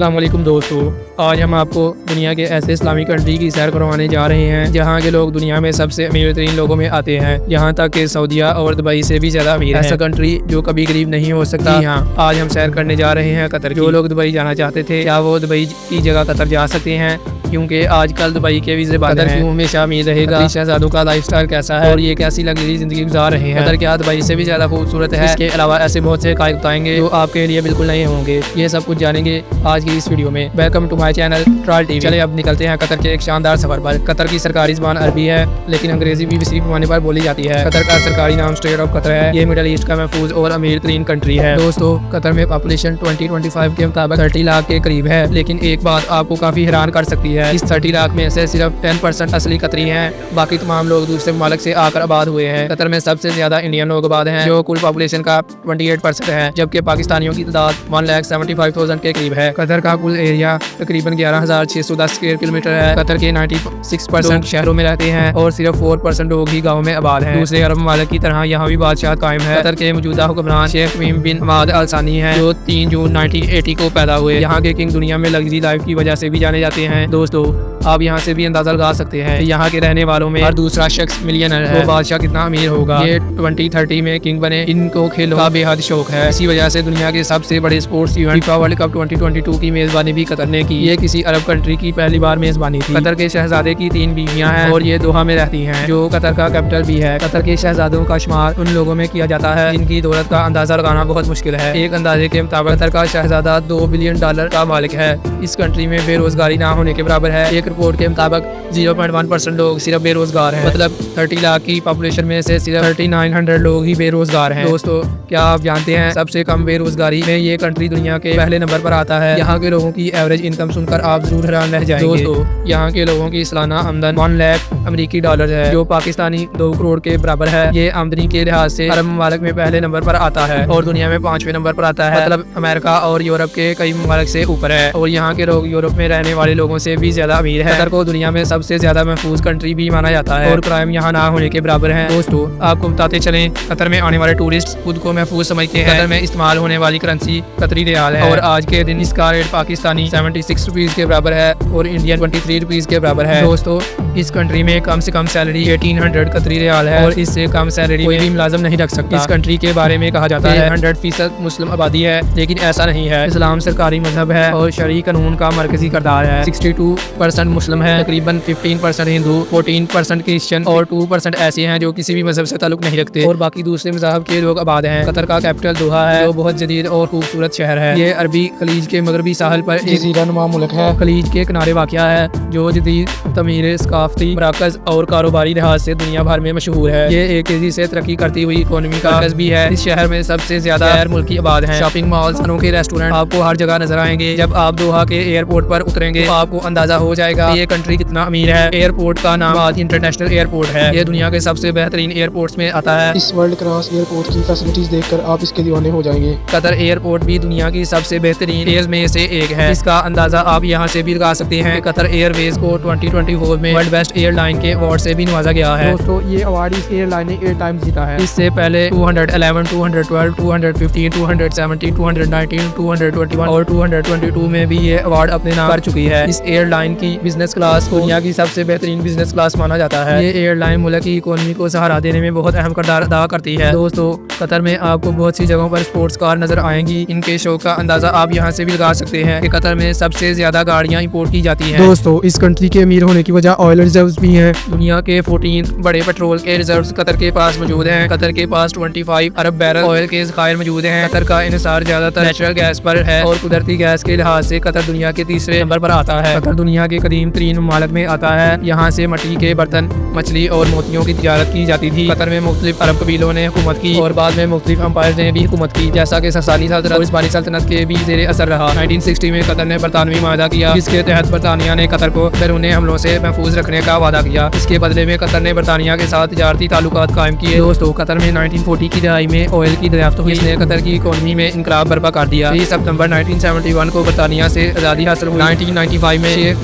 अस्सलाम वालेकुम दोस्तों, आज हम आपको दुनिया के ऐसे इस्लामिक कंट्री की सैर करवाने जा रहे हैं जहां के लोग दुनिया में सबसे अमीर तरीन लोगों में आते हैं। यहाँ तक कि सऊदीया और दुबई से भी ज़्यादा अमीर है। ऐसा कंट्री जो कभी गरीब नहीं हो सकता। यहाँ आज हम सैर करने जा रहे हैं कतर। जो लोग दुबई जाना चाहते थे क्या वो दुबई की जगह कतर जा सकते हैं, क्योंकि आजकल दुबई के वीज़े बंद हैं। क्यों हमेशा अमीर रहेगा, शहजादों का लाइफस्टाइल कैसा है और ये कैसी लग्जरी ज़िंदगी गुजार रहे हैं। कतर क्या दुबई से भी ज़्यादा खूबसूरत है। इसके अलावा ऐसे बहुत से कायद बताएंगे जो आपके लिए बिल्कुल नए होंगे। ये सब कुछ जानेंगे आज की इस वीडियो में। Welcome to my channel travel TV. चले अब निकलते हैं कतर के एक शानदार सफर पर। कतर की सरकारी ज़बान अरबी है, लेकिन अंग्रेजी भी विसी पैमाने पर बोली जाती है। कतर का सरकारी नाम स्टेट ऑफ कतर है। ये मिडल ईस्ट का महफूज और अमीर तरीन कंट्री है। दोस्तों, कतर में पॉपुलेशन 2025 के मुताबिक 30 लाख के करीब है। लेकिन एक बात आपको काफी हैरान कर सकती है, इस 30 लाख में से सिर्फ 10% असली कतरी हैं। बाकी तमाम लोग दूसरे ममालिक से आकर आबाद हुए हैं। कतर में सबसे ज्यादा इंडियन लोग आबाद हैं, जो कुल पॉपुलेशन का 28% है, जबकि पाकिस्तानियों की तादाद 1,75,000 के करीब है। कतर का कुल एरिया तकरीबन 11,610 स्क्वायर किलोमीटर है। कतर के 96% शहरों में रहते हैं और सिर्फ 4% लोग ही गाँव में आबाद हैं। दूसरे अरब ममालिक की तरह यहाँ भी बादशाह कायम है। कतर के मौजूदा हुक्मरान शेख तमीम बिन हमाद अल सानी है, जो 3 जून 1980 को पैदा हुए। यहाँ के किंग दुनिया में लग्जरी लाइफ की वजह से भी जाने जाते हैं। दोस्तों, आप यहाँ से भी अंदाजा लगा सकते हैं यहाँ के रहने वालों में हर दूसरा शख्स मिलियनर है। वो बादशाह कितना अमीर होगा। ये 2030 में किंग बने। इनको खेलों का बेहद शौक है। इसी वजह से दुनिया के सबसे बड़े sports event FIFA world cup 2022 की मेजबानी भी कतर ने की। ये किसी अरब कंट्री की पहली बार मेजबानी थी। कतर के शहजादे की 3 बीवियां हैं और ये दोहा में रहती हैं, जो कतर का कैपिटल भी है। कतर के शहजादों का शुमार उन लोगों में किया जाता है जिनकी दौलत का अंदाजा लगाना बहुत मुश्किल है। एक अंदाजे के मुताबिक कतर का शहजादा $2 बिलियन का मालिक है। इस कंट्री में बेरोजगारी ना होने के बराबर है। एक रिपोर्ट के मुताबिक 0.1% लोग सिर्फ बेरोजगार हैं। मतलब 30 लाख की पॉपुलेशन में से सिर्फ 3900 लोग ही बेरोजगार हैं। दोस्तों, क्या आप जानते हैं सबसे कम बेरोजगारी में ये कंट्री दुनिया के पहले नंबर पर आता है। यहाँ के लोगों की एवरेज इनकम सुनकर आप जरूर हैरान रह जाएंगे। दोस्तों, यहाँ के लोगों की सालाना आमदन 1 लाख अमेरिकी डॉलर है, जो पाकिस्तानी 2 करोड़ के बराबर है। ये आमदनी के लिहाज से अरब ममालिक में पहले नंबर पर आता है और दुनिया में 5वें नंबर पर आता है। मतलब अमेरिका और यूरोप के कई ममालिक से ऊपर है। और यहाँ के लोग यूरोप में रहने वाले लोगों से भी ज्यादा अमीर है। कतर को दुनिया में सबसे ज्यादा महफूज कंट्री भी माना जाता है और क्राइम यहाँ ना होने के बराबर है। दोस्तों, आपको बताते चलें, कतर में आने वाले टूरिस्ट खुद को महफूज समझते हैं। कतर में इस्तेमाल होने वाली करेंसी कतरी रियाल है और आज के दिन इसका रेट पाकिस्तानी 76 रुपीज के बराबर है और इंडियन 23 रुपीज के बराबर है। दोस्तों, इस कंट्री में कम से कम सैलरी 1800 कतरी रियाल है और इससे कम सैलरी कोई भी मुलाजिम नहीं रख सकता। इस कंट्री के बारे में कहा जाता है 100% मुस्लिम आबादी है, लेकिन ऐसा नहीं है। इस्लाम सरकारी मजहब है और शरई कानून का मरकजी किरदार है। 62% मुस्लिम है, तकरीबन 15% हिंदू, 14% क्रिश्चियन और 2% ऐसे हैं जो किसी भी मजहब से ताल्लुक नहीं रखते और बाकी दूसरे मजहब के लोग आबाद हैं। कतर का कैपिटल दोहा है, जो बहुत जदीद और खूबसूरत शहर है। ये अरबी खलीज के मगरबी साहल पर एक जजीरा-नुमा मुल्क है। खलीज के किनारे वाक़या है, जो जदीद तमीर, सकाफती मराकज और कारोबारी लिहाज से दुनिया भर में मशहूर है। ये एक तेजी से तरक्की करती हुई इकोनॉमी का मरकज भी है। इस शहर में सबसे ज्यादा गैर मुल्की आबाद हैं। शॉपिंग मॉल, खानों के रेस्टोरेंट आपको हर जगह नजर आएंगे। जब आप दोहा के एयरपोर्ट पर उतरेंगे तो आपको अंदाजा हो जाएगा ये कंट्री कितना अमीर है। एयरपोर्ट का नाम आज इंटरनेशनल एयरपोर्ट है। ये दुनिया के सबसे बेहतरीन एयरपोर्ट्स में आता है। इस वर्ल्ड क्लास एयरपोर्ट की फैसिलिटीज देखकर आप इसके दीवाने हो जाएंगे। कतर एयरपोर्ट भी दुनिया की सबसे बेहतरीन एयरवेज में से एक है। इसका अंदाजा आप यहाँ से भी लगा सकते हैं। कतर एयरवेज को 2024 में वर्ल्ड बेस्ट एयरलाइन के अवार्ड से भी नवाजा गया है। दोस्तों, ये अवार्ड इस एयरलाइन ने 8 टाइम्स जीता है। इससे पहले 211, 212, 215, 217, 219, 221 और 222 में भी ये अवार्ड अपने नाम कर चुकी है। इस एयरलाइन की बिजनेस क्लास को दुनिया की सबसे बेहतरीन बिजनेस क्लास माना जाता है। ये एयरलाइन मुल्क की इकोनॉमी को सहारा देने में बहुत अहम किरदार अदा करती है। दोस्तों, कतर में आपको बहुत सी जगहों पर स्पोर्ट्स कार नजर आएंगी। इनके शौक का अंदाजा आप यहाँ से भी लगा सकते हैं कि कतर में सबसे ज्यादा गाड़ियाँ इंपोर्ट की जाती हैं। दोस्तों, इस कंट्री के अमीर होने की वजह ऑयल रिजर्व्स भी हैं। दुनिया के 14 बड़े पेट्रोल के रिजर्व्स कतर के पास मौजूद हैं। कतर के पास 25 अरब बैरल ऑयल के ज़खायर मौजूद हैं। कतर का इन्हिसार ज्यादातर नेचुरल गैस पर है और कुदरती गैस के लिहाज से कतर दुनिया के 3रे नंबर पर आता है। कतर दुनिया के कदीम तरीन ममालिक में आता है। यहाँ से मिट्टी के बर्तन, मछली और मोतियों की तिजारत की जाती थी। कतर में मुख्तलिफ अरब कबीलों ने हुकूमत की और बाद में मुख्तलिफ अम्पायर ने भी हुकूमत की, जैसा कि ससानी सल्तनत और इस्माइली सल्तनत के भी ज़ेरे असर रहा। 1960 में कतर ने बरतानवी माहदा किया, जिसके तहत बरतानिया ने कतर को बैरूनी हमलों से महफूज रखने का वादा किया। इसके बदले में कतर ने बरतानिया के साथ तिजारती ताल्लुकात कायम किए। दोस्तों, कतर में 1940 की दहाई में ऑयल की दरियाफ्त हुई, जिसने कतर की इकोनॉमी में इनकलाब बर्पा कर दिया। 3 सितंबर 1971 को बरतानिया से आज़ादी हासिल हुई। 1995 में शेख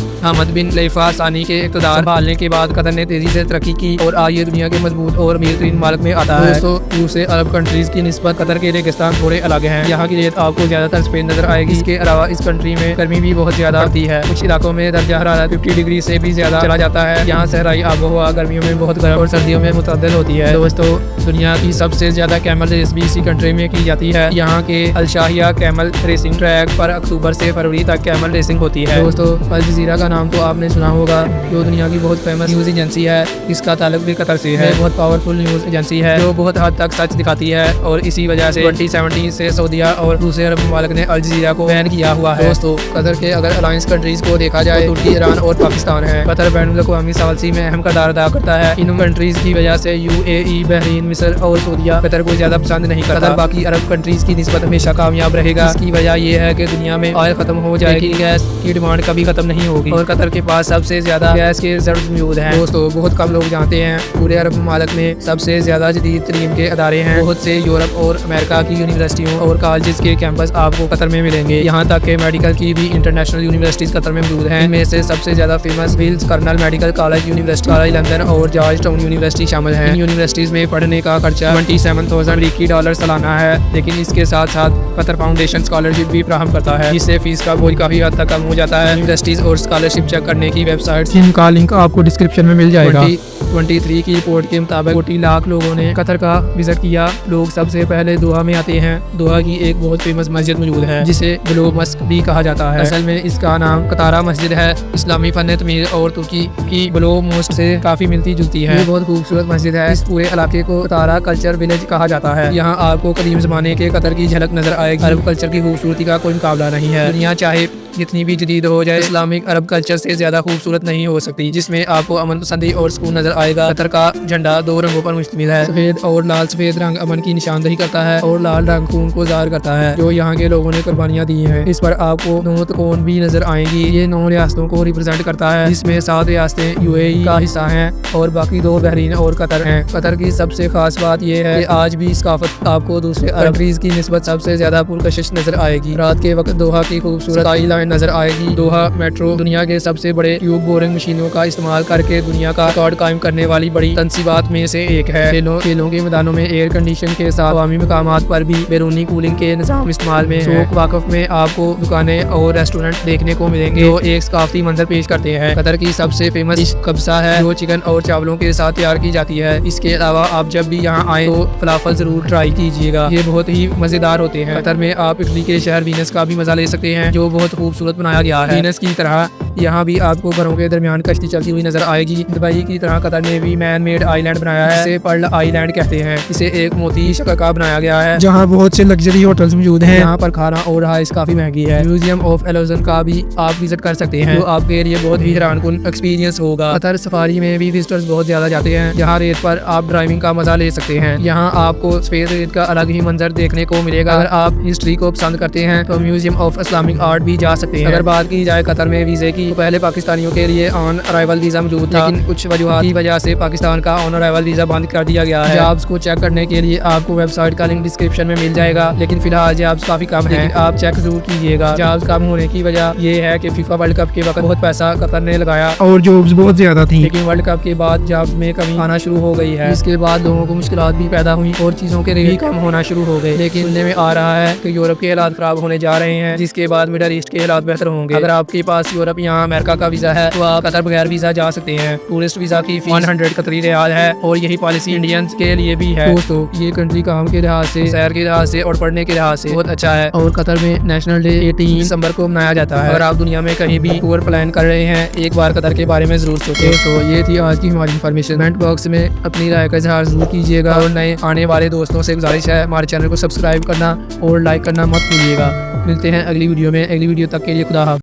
मोहम्मद बिन खलीफा सानी के इक़्तिदार संभालने के बाद कतर ने तेजी से तरक्की की और आज ये दुनिया के मजबूत और अमीर तरीन मालिक में आता है। दोस्तों, दूसरे अरब कंट्रीज की निस्बत कतर के रेगिस्तान थोड़े अलग हैं। यहाँ की रेत आपको ज्यादातर सफेद नजर आएगी। इसके अलावा इस कंट्री में गर्मी भी बहुत ज्यादा होती है। कुछ इलाकों में दर्जा हरारत 50 डिग्री से भी ज्यादा चला जाता है। यहाँ सहराई आबोहवा गर्मियों में बहुत गर्म और सर्दियों में मुतअद्दिल होती है। दोस्तों, दुनिया की सबसे ज्यादा कैमल रेस भी इसी कंट्री में की जाती है। यहाँ के अल शाहिया कैमल रेसिंग ट्रैक पर अक्टूबर से फरवरी तक कैमल रेसिंग होती है। दोस्तों, अल जजीरा का नाम तो आपने सुना होगा, जो दुनिया की बहुत फेमस न्यूज एजेंसी है। इसका ताल्लुक भी कतर से है। बहुत पावरफुल न्यूज एजेंसी है जो बहुत हद तक सच दिखाती है और इसी वजह से 2017 से सऊदीया और दूसरे अरब ममालिक ने अल जजीरा को बैन किया हुआ है। दोस्तों, कतर के अगर अलायंस कंट्रीज को देखा जाए तो तुर्की, ईरान और पाकिस्तान है। कतर बैनुल-अक़वामी सालसी में अहम किरदार अदा करता है। इन कंट्रीज की वजह से UAE, बहरीन, मिस्र और सऊदीया कतर को ज्यादा पसंद नहीं करता। बाकी अरब कंट्रीज की निस्बत हमेशा कामयाब रहेगा। इसकी वजह यह है कि दुनिया में ऑयल खत्म हो जाएगी, गैस की डिमांड कभी खत्म नहीं होगी और कतर के पास सबसे ज्यादा गैस के रिजर्व मौजूद हैं। दोस्तों, बहुत कम लोग जानते हैं पूरे अरब ममालिक में सबसे ज्यादा जदीद तरीन के अदारे हैं। बहुत से यूरोप और अमेरिका की यूनिवर्सिटियों और कॉलेजेस के कैंपस आपको कतर में मिलेंगे। यहाँ तक के मेडिकल की भी इंटरनेशनल यूनिवर्सिटीज कतर में मौजूद हैं। इनमें से सबसे ज्यादा famous Weill Cornell Medical College, University College London और जॉर्ज टाउन यूनिवर्सिटी शामिल हैं। इन यूनिवर्सिटीज में पढ़ने का खर्चा $27,000 सालाना है, लेकिन इसके साथ साथ कतर फाउंडेशन स्कॉलरशिप भी फ्राहम करता है, जिससे फीस का बोझ काफी हद तक कम हो जाता है। यूनिवर्सिटीज और स्कॉलरशिप चेक करने की वेबसाइट जिनका लिंक आपको डिस्क्रिप्शन में मिल जाएगा। 2023 की रिपोर्ट के मुताबिक 40 लाख लोगों ने कतर का विजिट किया। लोग सबसे पहले दोहा में आते हैं। दोहा की एक बहुत फेमस मस्जिद मौजूद है जिसे ग्लोब मस्क भी कहा जाता है। असल में इसका नाम कतारा मस्जिद है। इस्लामी फन तमीर और तुर्की की ग्लोब मोस्क से काफी मिलती जुलती है। ये बहुत खूबसूरत मस्जिद है। इस पूरे इलाके को कतारा कल्चर विलेज कहा जाता है। यहाँ आपको कदीम जमाने के कतर की झलक नजर आएगी। अरब कल्चर की खूबसूरती का कोई मुकाबला नहीं है। दुनिया चाहे जितनी भी जदीद हो जाए, इस्लामिक अरब कल्चर से ज्यादा खूबसूरत नहीं हो सकती, जिसमें आपको अमन पसंदी और सुकून नजर आएगा। कतर का झंडा 2 रंगों पर मुश्तमिल है। सफेद और लाल। सफेद रंग अमन की निशानदही करता है और लाल रंग खून को ज़ाहिर करता है जो यहाँ के लोगों ने कुर्बानियाँ दी हैं। इस पर आपको 9 तकोन भी नजर आएंगी। ये 9 रियासतों को रिप्रेजेंट करता है, जिसमें 7 रियासतें UAE का हिस्सा हैं और बाकी 2 बहरीन और कतर हैं। कतर की सबसे खास बात यह है कि आज भी सकाफत आपको दूसरे अरब कंट्रीज की निस्बत सबसे ज्यादा पुरकशिश नजर आएगी। रात के वक्त दोहा की खूबसूरत स्काई लाइन नजर आएगी। दोहा मेट्रो दुनिया के सबसे बड़े ट्यूब बोरिंग मशीनों का इस्तेमाल करके दुनिया का रिकॉर्ड कायम करने वाली बड़ी तनसीबात में से एक है। खेलों के मैदानों में एयर कंडीशन के साथ अवामी मकामात पर भी बैरूनी कूलिंग के निजाम इस्तेमाल में है। वाकफ में आपको दुकानें और रेस्टोरेंट देखने को मिलेंगे जो एक सकाफती मंजर पेश करते हैं। कतर की सबसे फेमस डिश कब्सा है जो चिकन और चावलों के साथ तैयार की जाती है। इसके अलावा आप जब भी यहाँ आए तो फलाफल जरूर ट्राई कीजिएगा, ये बहुत ही मजेदार होते हैं। कतर में आप इटली के शहर वीनस का भी मजा ले सकते हैं जो बहुत खूबसूरत बनाया गया है। वीनस की तरह यहाँ भी आपको घरों के दरमियान कश्ती चलती हुई नजर आएगी। दुबई की तरह कतर ने भी मैन मेड आइलैंड बनाया है, इसे पर्ल आइलैंड कहते हैं। इसे एक मोती शक्ल का बनाया गया है जहाँ बहुत से लग्जरी होटल्स मौजूद हैं। यहाँ पर खाना और रहाइश काफी महंगी है। म्यूजियम ऑफ एलोजन का भी आप विजिट कर सकते हैं जो आपके लिए बहुत ही हैरानकुन एक्सपीरियंस होगा। कतर सफारी में भी विजिटर्स बहुत ज्यादा जाते हैं, जहाँ रेत पर आप ड्राइविंग का मजा ले सकते हैं। यहाँ आपको सफेद रेत का अलग ही मंजर देखने को मिलेगा। अगर आप हिस्ट्री को पसंद करते हैं तो म्यूजियम ऑफ इस्लामिक आर्ट भी जा सकते हैं। अगर बात की जाए कतर में वीजे की, तो पहले पाकिस्तानियों के लिए ऑन अराइवल वीजा मौजूद था, लेकिन कुछ वजूहात की वजह से पाकिस्तान का ऑन अराइवल वीजा बंद कर दिया गया है। जॉब्स को चेक करने के लिए आपको वेबसाइट का लिंक डिस्क्रिप्शन में मिल जाएगा, लेकिन फिलहाल जॉब्स काफी कम है, आप चेक जरूर कीजिएगा। जॉब्स कम होने की वजह ये है कि फीफा वर्ल्ड कप के वक्त बहुत पैसा कतर ने लगाया और जॉब्स बहुत ज्यादा थी, लेकिन वर्ल्ड कप के बाद जॉब्स में कमी आना शुरू हो गई है। इसके बाद लोगों को मुश्किलात भी पैदा हुई और चीजों के रेट भी कम होना शुरू हो गए। लेकिन सुनने में आ रहा है कि यूरोप के हालात खराब होने जा रहे हैं, जिसके बाद मिडल ईस्ट के हालात बेहतर होंगे। अगर आपके पास यूरोप या अमेरिका का वीजा है तो आप कतर बगैर वीजा जा सकते हैं। टूरिस्ट वीजा की फीस 100 कतरी रियाल है और यही पॉलिसी इंडियंस के लिए भी है। दोस्तों, ये कंट्री काम के लिहाज से, सैर के लिहाज से और पढ़ने के लिहाज से बहुत अच्छा है और कतर में नेशनल डे 18 दिसंबर को मनाया जाता है। अगर आप दुनिया में कहीं भी टूर प्लान कर रहे हैं, एक बार कतर के बारे में जरूर सोचें। तो ये थी आज की हमारी इन्फॉर्मेशन। कमेंट बॉक्स में अपनी राय का इजहार जरूर कीजिएगा और नए आने वाले दोस्तों से गुजारिश है हमारे चैनल को सब्सक्राइब करना और लाइक करना मत भूलिएगा। मिलते हैं अगली वीडियो में। अगली वीडियो तक के लिए खुदा हाफ़िज़।